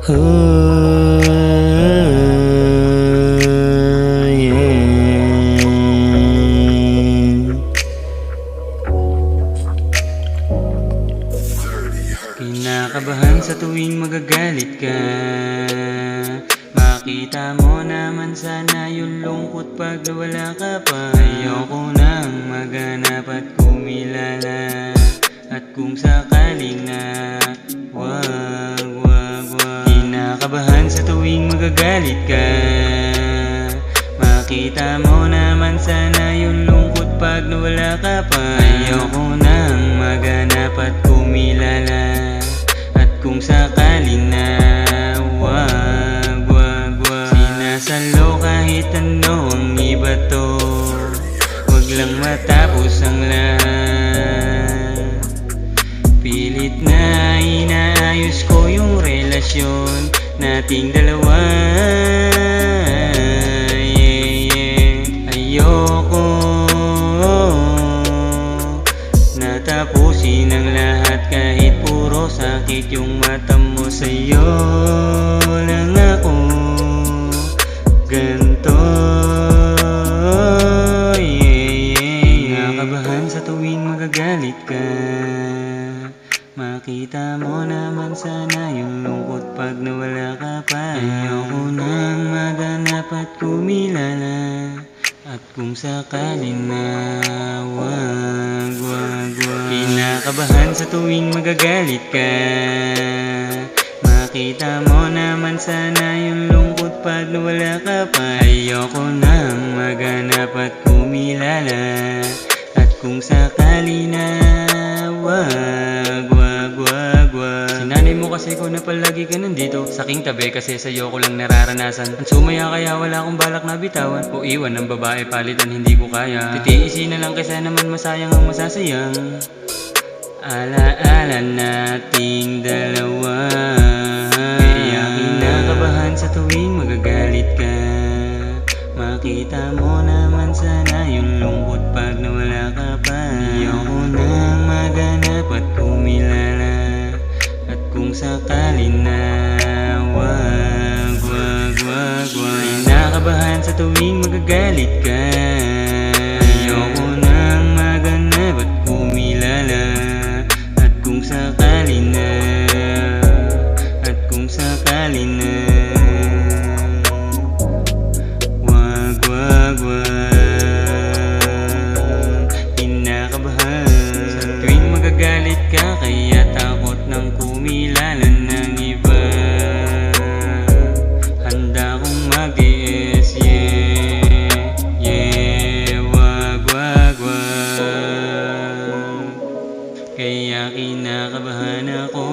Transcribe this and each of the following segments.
Kinakabahan sa tuwing magagalit ka. Makita mo naman sana yung lungkot pag nawala ka pa. Ayoko nang maganap at kumilala, at kung sakaling na wag. Kinakabahan sa tuwing magagalit ka. Makita mo naman sana yung lungkot pag nawala ka pa. Ayoko nang maganap at kumilala, at kung sakaling na wag. Sinasalo kahit ano ang iba to, wag lang matapos ang lahat. Pilit na inaayos ko yung relasyon nating dalawa. Ayoko natapusin ang lahat kahit puro sakit yung mata mo. Sa'yo lang ako ganto. Kinakabahan sa tuwing magagalit ka. Makita mo naman sana yung lungkot pag nawala ka pa. Ayoko nang maganap at kumilala, at kung sakaling na wag. Kinakabahan sa tuwing magagalit ka. Makita mo naman sana yung lungkot pag nawala ka pa. Ayoko nang maganap at kumilala, at kung sakali na wag. Sinanay mo kasi ko na palagi ka nandito sa aking tabi, kasi sa'yo ko lang nararanasan ang sumaya, kaya wala akong balak na bitawan o iwan ng babae palitan, hindi ko kaya. Titiisin na lang kaysa naman masayang ang masasayang alaala nating dalawa. Kaya kinakabahan sa tuwing magagalit ka. Makita mo naman sana yung lungkot pag nawala ka pa. Ayoko nang maganap at kumilala, at kung sakaling na wag. Kinakabahan sa tuwing magagalit ka. Ayoko nang maganap at kumilala, at kung sakaling na wag. Kinakabahan sa tuwing magagalit ka, kaya takot nang kumilala ng iba. Handa kong mag-iis, wag. Kaya kinakabahan ako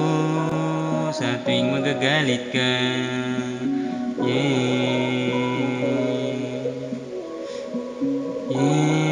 sa tuwing magagalit ka. Yeah.